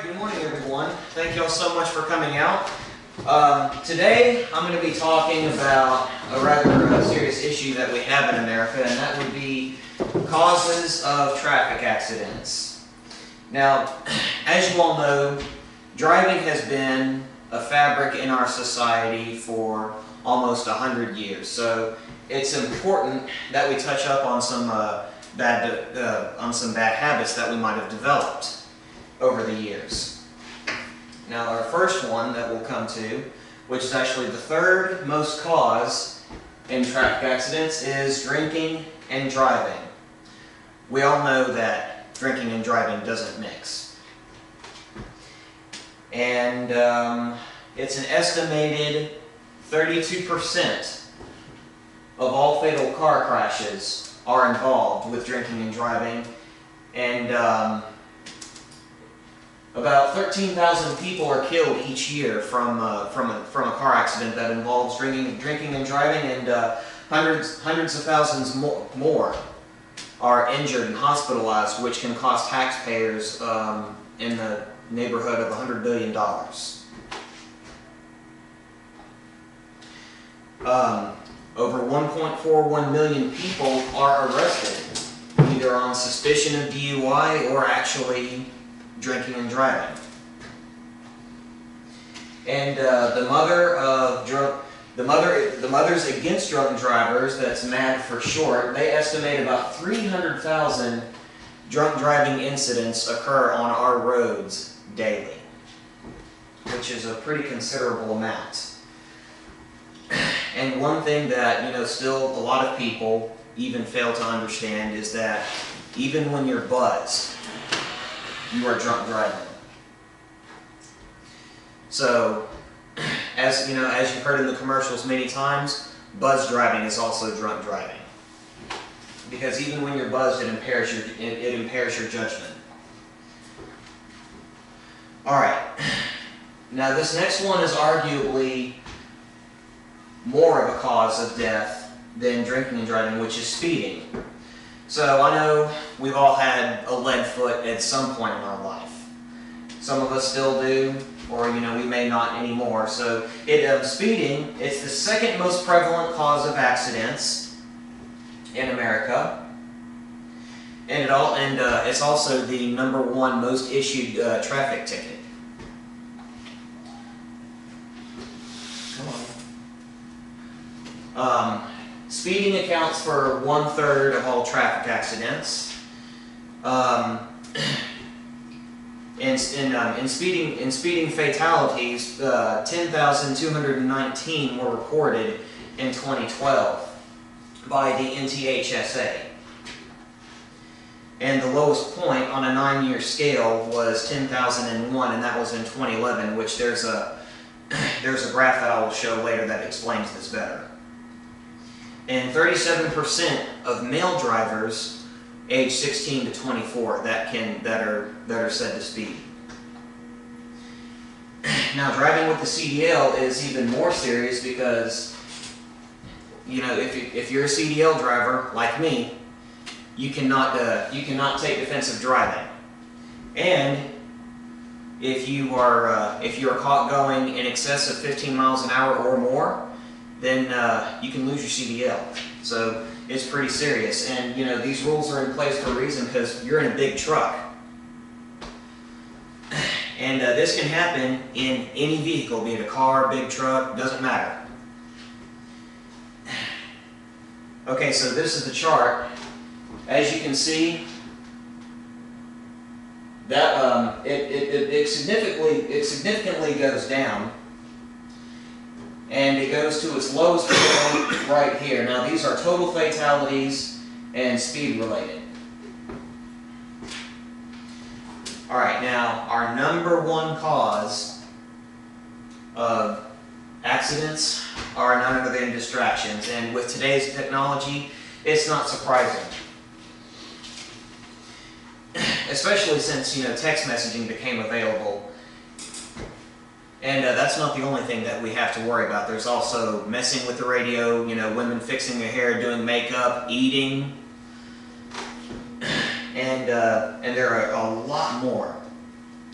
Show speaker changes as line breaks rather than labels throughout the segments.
Good morning, everyone. Thank you all so much for coming out. Today, I'm going to be talking about a rather serious issue that we have in America, and that would be causes of traffic accidents. Now, as you all know, driving has been a fabric in our society for almost 100 years. So it's important that we touch up on some bad habits that we might have developed over the years. Now, our first one that we'll come to, which is actually the third most cause in traffic accidents, is drinking and driving. We all know that drinking and driving doesn't mix. And it's an estimated 32% of all fatal car crashes are involved with drinking and driving, and about 13,000 people are killed each year from a car accident that involves drinking and driving, and hundreds of thousands more are injured and hospitalized, which can cost taxpayers in the neighborhood of $100 billion. Over 1.41 million people are arrested, either on suspicion of DUI or actually drinking and driving. And the Mothers Against Drunk Drivers, that's MAD for short, they estimate about 300,000 drunk driving incidents occur on our roads daily, which is a pretty considerable amount. And one thing that, still a lot of people even fail to understand is that even when you're buzzed, you are drunk driving. So, as you've heard in the commercials many times, buzz driving is also drunk driving. Because even when you're buzzed, it impairs your judgment. Alright, now this next one is arguably more of a cause of death than drinking and driving, which is speeding. So I know we've all had a lead foot at some point in our life. Some of us still do, or we may not anymore. So speeding, it's the second most prevalent cause of accidents in America, and it's also the #1 most issued traffic ticket. Speeding accounts for 1/3 of all traffic accidents. In speeding fatalities, 10,219 were reported in 2012 by the NTHSA. And the lowest point on a 9-year scale was 10,001, and that was in 2011, which there's a graph that I will show later that explains this better. And 37% of male drivers age 16 to 24 that are said to speed. Now, driving with the CDL is even more serious because, if you're a CDL driver like me, you cannot take defensive driving, and if you are caught going in excess of 15 miles an hour or more, then you can lose your CDL. So it's pretty serious. And these rules are in place for a reason, because you're in a big truck. And this can happen in any vehicle, be it a car, big truck, doesn't matter. Okay, so this is the chart. As you can see, that it significantly goes down. And it goes to its lowest point right here. Now, these are total fatalities and speed related. Alright, now our #1 cause of accidents are none other than distractions. And with today's technology, it's not surprising. Especially since, text messaging became available. And that's not the only thing that we have to worry about. There's also messing with the radio, women fixing their hair, doing makeup, eating, and there are a lot more.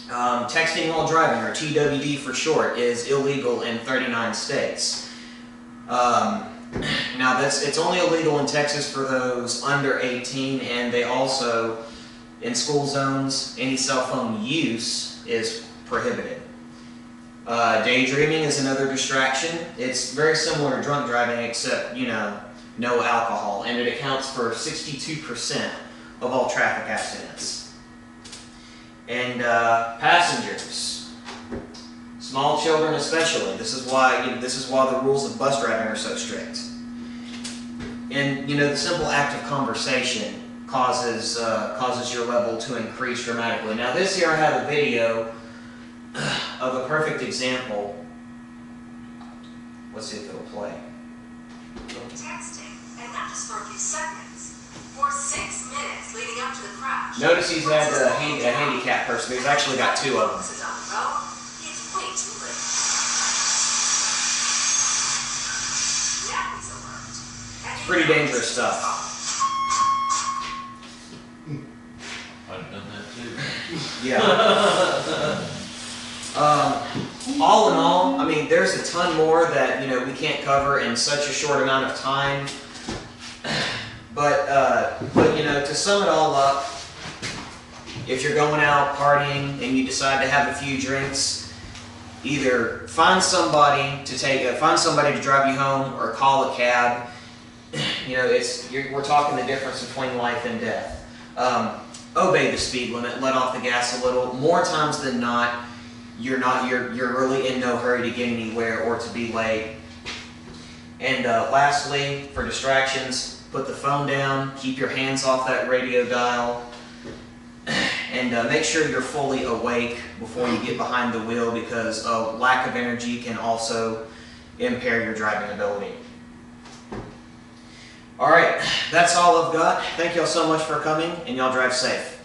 Texting while driving, or TWD for short, is illegal in 39 states. Now it's only illegal in Texas for those under 18, and they also, in school zones, any cell phone use is prohibited. Daydreaming is another distraction. It's very similar to drunk driving, except, no alcohol, and it accounts for 62% of all traffic accidents. And passengers, small children especially. This is why the rules of bus driving are so strict. And the simple act of conversation causes your level to increase dramatically. Now this here I have a video of a perfect example. Let's see if it'll play.
Texting, and not just for a few seconds. For 6 minutes leading up to the crash.
Notice he's had a handicapped person. He's actually got 2 of them.
It's way too late. Yeah, he's alert.
It's pretty dangerous stuff.
I've done that too.
Yeah. All in all, I mean, there's a ton more that we can't cover in such a short amount of time. But to sum it all up, if you're going out partying and you decide to have a few drinks, either find somebody to drive you home or call a cab. We're talking the difference between life and death. Obey the speed limit, let off the gas a little. More times than not, you're really in no hurry to get anywhere or to be late. And lastly, for distractions, put the phone down, keep your hands off that radio dial, and make sure you're fully awake before you get behind the wheel, because a lack of energy can also impair your driving ability. Alright, that's all I've got. Thank y'all so much for coming, and y'all drive safe.